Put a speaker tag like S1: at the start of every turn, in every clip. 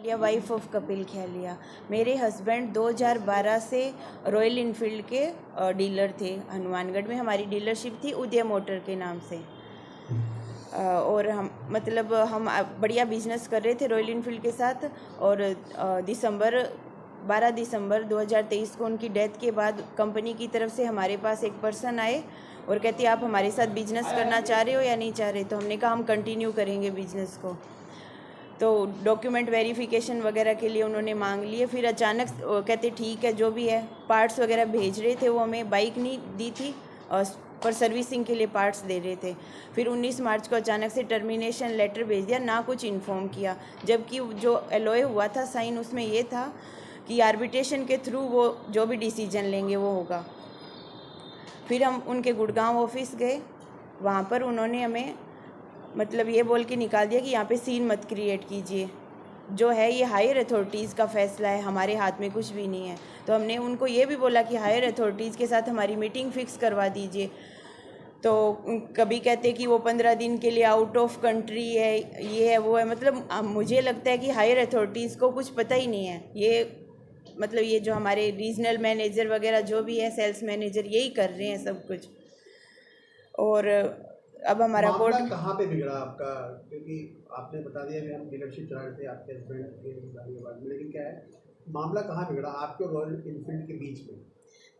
S1: या wife of Kapil खेलिया। मेरे husband 2012 से रॉयल इनफील्ड के डीलर थे हनुमानगढ़ में। हमारी डीलरशिप थी उदय मोटर के नाम से। और हम बढ़िया बिजनेस कर रहे थे रॉयल इनफील्ड के साथ। और 12 दिसंबर 2023 को उनकी डेथ के बाद कंपनी की तरफ से हमारे पास एक पर्सन आए और कहते आप हमारे साथ बिजनेस करना चाह रहे हो या नहीं चाह रहे। तो हमने कहा हम कंटिन्यू करेंगे बिजनेस को। तो डॉक्यूमेंट वेरिफिकेशन वगैरह के लिए उन्होंने मांग लिए। फिर अचानक कहते ठीक है जो भी है, पार्ट्स वगैरह भेज रहे थे। वो हमें बाइक नहीं दी थी पर सर्विसिंग के लिए पार्ट्स दे रहे थे। फिर 19 मार्च को अचानक से टर्मिनेशन लेटर भेज दिया, ना कुछ इन्फॉर्म किया। जबकि जो एलओए हुआ था साइन, उसमें ये था कि आर्बिट्रेशन के थ्रू वो जो भी डिसीजन लेंगे वो होगा। फिर हम उनके गुड़गांव ऑफिस गए। वहाँ पर उन्होंने हमें ये बोल के निकाल दिया कि यहाँ पे सीन मत क्रिएट कीजिए, जो है ये हायर अथॉरिटीज़ का फैसला है, हमारे हाथ में कुछ भी नहीं है। तो हमने उनको ये भी बोला कि हायर अथॉरिटीज़ के साथ हमारी मीटिंग फ़िक्स करवा दीजिए। तो कभी कहते कि वो 15 दिन के लिए आउट ऑफ कंट्री है, ये है वो है। मुझे लगता है कि हायर अथॉरिटीज़ को कुछ पता ही नहीं है। ये जो हमारे रीजनल मैनेजर वगैरह जो भी है, सेल्स मैनेजर, यही कर रहे हैं सब कुछ। और अब हमारा
S2: मामला कहाँ पे बिगड़ा आपका? क्योंकि आपने बता दिया कि हम डीलरशिप चला रहे थे आपके हस्बैंड के बाद में, लेकिन क्या है मामला कहाँ बिगड़ा आपके और रॉयल इनफील्ड के बीच में?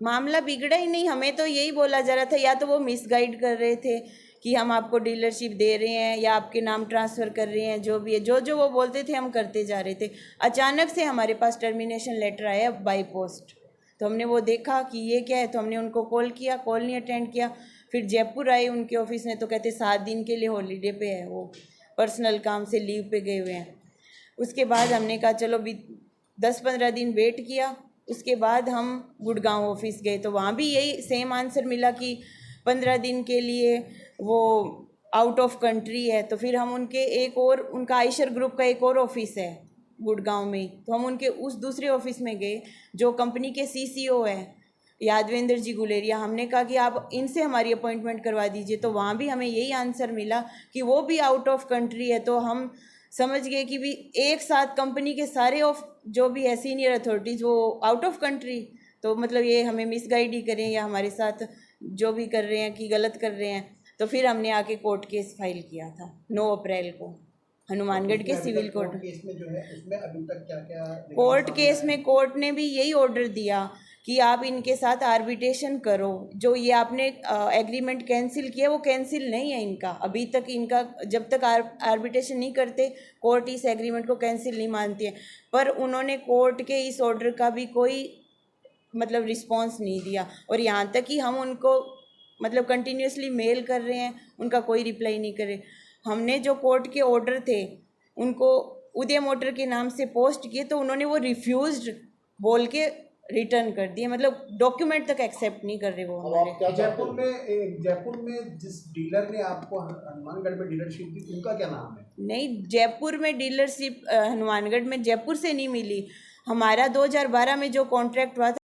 S1: मामला बिगड़ा ही नहीं, हमें तो यही बोला जा रहा था, या तो वो मिसगाइड कर रहे थे कि हम आपको डीलरशिप दे रहे हैं या आपके नाम ट्रांसफ़र कर रहे हैं, जो भी है, जो वो बोलते थे हम करते जा रहे थे। अचानक से हमारे पास टर्मिनेशन लेटर आया बाय पोस्ट। तो हमने वो देखा कि ये क्या है, तो हमने उनको कॉल किया, कॉल नहीं अटेंड किया। फिर जयपुर आए उनके ऑफिस में, तो कहते 7 दिन के लिए हॉलीडे पे है, वो पर्सनल काम से लीव पे गए हुए हैं। उसके बाद हमने कहा चलो भी 10-15 दिन वेट किया। उसके बाद हम गुड़गांव ऑफिस गए, तो वहाँ भी यही सेम आंसर मिला कि 15 दिन के लिए वो आउट ऑफ कंट्री है। तो फिर हम उनका आयशर ग्रुप का एक और ऑफिस है गुड़गांव में, तो हम उनके उस दूसरे ऑफिस में गए जो कंपनी के सीसीओ हैं यादवेंद्र जी गुलेरिया। हमने कहा कि आप इनसे हमारी अपॉइंटमेंट करवा दीजिए। तो वहाँ भी हमें यही आंसर मिला कि वो भी आउट ऑफ कंट्री है। तो हम समझ गए कि भी एक साथ कंपनी के सारे जो भी है सीनियर अथॉरिटीज़ वो आउट ऑफ कंट्री। तो ये हमें मिसगाइड ही करें या हमारे साथ जो भी कर रहे हैं कि गलत कर रहे हैं। तो फिर हमने आके कोर्ट केस फाइल किया था 9 अप्रैल को हनुमानगढ़ के सिविल कोर्ट
S2: केस में। जो है उसमें अभी तक क्या-क्या
S1: कोर्ट केस में कोर्ट ने भी यही ऑर्डर दिया कि आप इनके साथ आर्बिट्रेशन करो। जो ये आपने एग्रीमेंट कैंसिल किया वो कैंसिल नहीं है इनका अभी तक। इनका जब तक आर्बिट्रेशन नहीं करते कोर्ट इस एग्रीमेंट को कैंसिल नहीं मानती है। पर उन्होंने कोर्ट के इस ऑर्डर का भी कोई रिस्पॉन्स नहीं दिया। और यहाँ तक कि हम उनको कंटिन्यूसली मेल कर रहे हैं, उनका कोई रिप्लाई नहीं कर रहे। हमने जो कोर्ट के ऑर्डर थे उनको उदय मोटर के नाम से पोस्ट किए, तो उन्होंने वो रिफ्यूज्ड बोल के रिटर्न कर दिए। डॉक्यूमेंट तक एक्सेप्ट नहीं कर रहे वो हमारे।
S2: जयपुर में जिस डीलर ने आपको हनुमानगढ़ में डीलरशिप दी उनका क्या नाम है?
S1: नहीं, जयपुर में डीलरशिप हनुमानगढ़ में जयपुर से नहीं मिली। हमारा 2012 में जो कॉन्ट्रैक्ट हुआ था